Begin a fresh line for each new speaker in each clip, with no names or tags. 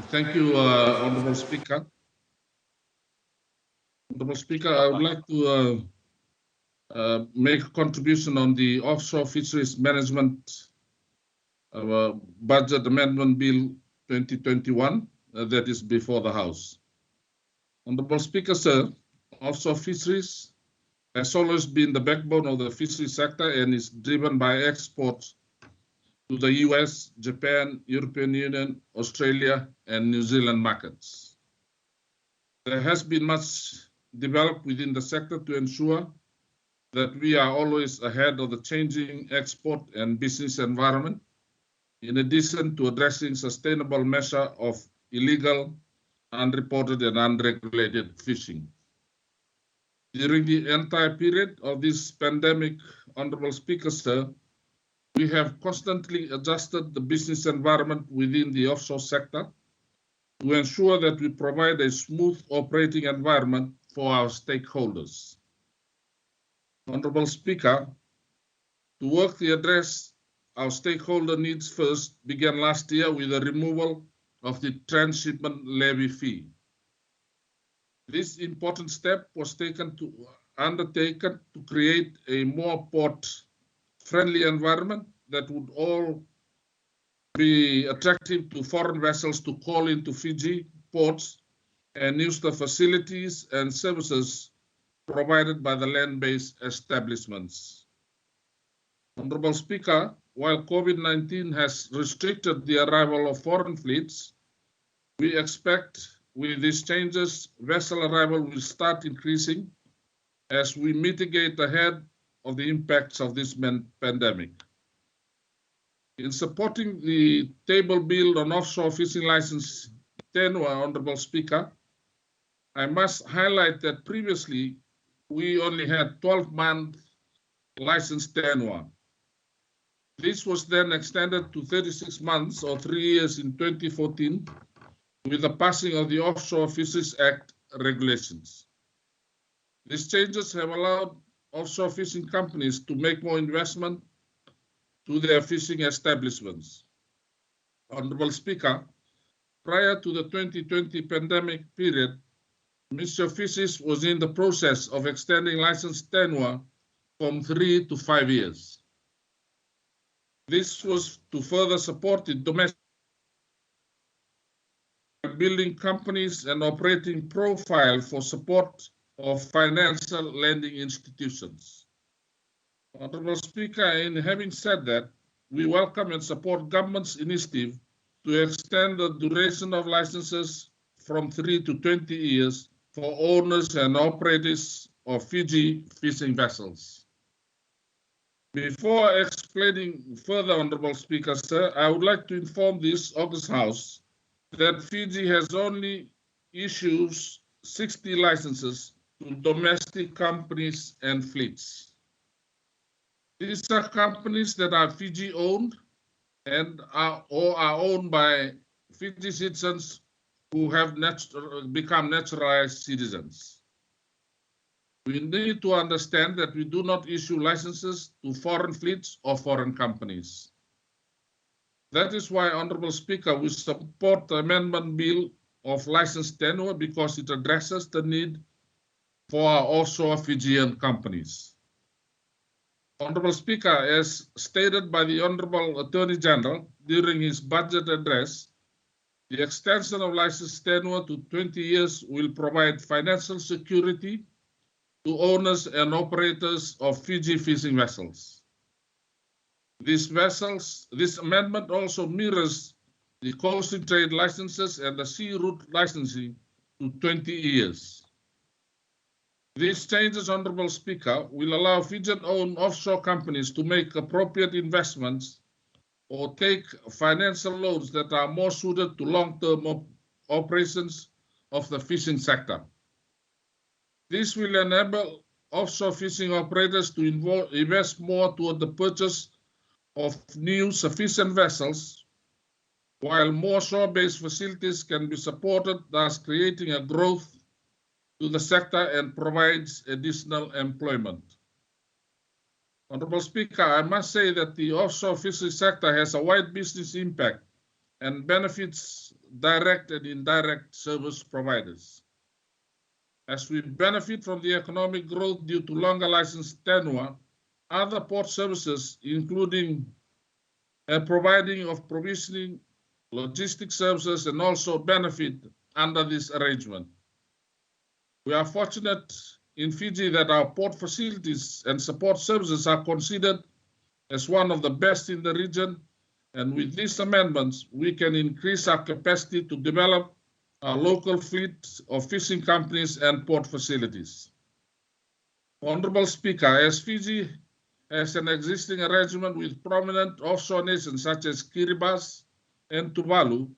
Thank you, Honorable Speaker. Honorable Speaker, I would like to make a contribution on the Offshore Fisheries Management Budget Amendment Bill 2021 that is before the House. Honorable Speaker, sir, offshore fisheries has always been the backbone of the fisheries sector and is driven by exports to the US, Japan, European Union, Australia, and New Zealand markets. There has been much developed within the sector to ensure that we are always ahead of the changing export and business environment, in addition to addressing sustainable measure of illegal, unreported, and unregulated fishing. During the entire period of this pandemic, Honorable Speaker, sir, we have constantly adjusted the business environment within the offshore sector to ensure that we provide a smooth operating environment for our stakeholders. Honorable Speaker, to work to address our stakeholder needs first began last year with the removal of the transshipment levy fee. This important step was undertaken to create a more port-friendly environment that would all be attractive to foreign vessels to call into Fiji ports and use the facilities and services provided by the land-based establishments. Honorable Speaker, while COVID-19 has restricted the arrival of foreign fleets, we expect with these changes, vessel arrival will start increasing as we mitigate ahead of the impacts of this pandemic. In supporting the table bill on offshore fishing license tenure, Honorable Speaker, I must highlight that previously we only had 12-month license tenure. This was then extended to 36 months or 3 years in 2014 with the passing of the Offshore Fisheries Act regulations. These changes have allowed offshore fishing companies to make more investment to their fishing establishments. Honorable Speaker, prior to the 2020 pandemic period, Ministry of Fisheries was in the process of extending license tenure from 3 to 5 years. This was to further support the domestic building companies and operating profile for support of financial lending institutions. Honorable Speaker, in having said that, we welcome and support government's initiative to extend the duration of licenses from 3 to 20 years for owners and operators of Fiji fishing vessels. Before explaining further, Honorable Speaker, sir, I would like to inform this August House that Fiji has only issued 60 licenses to domestic companies and fleets. These are companies that are Fiji owned and are owned by Fiji citizens who have become naturalized citizens. We need to understand that we do not issue licenses to foreign fleets or foreign companies. That is why, Honorable Speaker, we support the amendment bill of license tenure because it addresses the need for our offshore Fijian companies. Honorable Speaker, as stated by the Honorable Attorney General during his budget address, the extension of license tenure to 20 years will provide financial security to owners and operators of Fiji fishing vessels. This amendment also mirrors the coastal trade licenses and the sea route licensing to 20 years. These changes, Honorable Speaker, will allow Fijian-owned offshore companies to make appropriate investments or take financial loans that are more suited to long-term operations of the fishing sector. This will enable offshore fishing operators to invest more toward the purchase of new sufficient vessels, while more shore-based facilities can be supported, thus creating a growth to the sector and provides additional employment. Honorable Speaker, I must say that the offshore fishery sector has a wide business impact and benefits direct and indirect service providers. As we benefit from the economic growth due to longer license tenure, other port services, including providing of provisioning, logistic services, and also benefit under this arrangement. We are fortunate in Fiji that our port facilities and support services are considered as one of the best in the region, and with these amendments, we can increase our capacity to develop our local fleet of fishing companies and port facilities. Honorable Speaker, as Fiji has an existing arrangement with prominent offshore nations such as Kiribati and Tuvalu,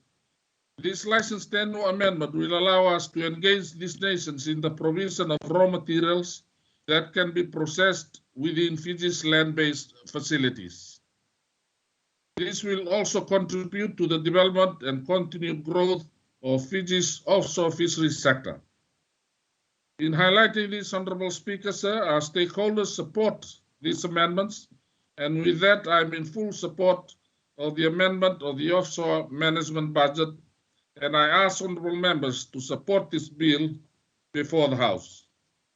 this license tenure amendment will allow us to engage these nations in the provision of raw materials that can be processed within Fiji's land-based facilities. This will also contribute to the development and continued growth of Fiji's offshore fisheries sector. In highlighting this, Honorable Speaker, sir, our stakeholders support these amendments, and with that, I'm in full support of the amendment of the offshore management budget, and I ask honorable members to support this bill before the House.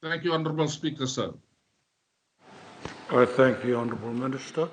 Thank you, Honorable Speaker, sir.
I thank the Honourable Minister.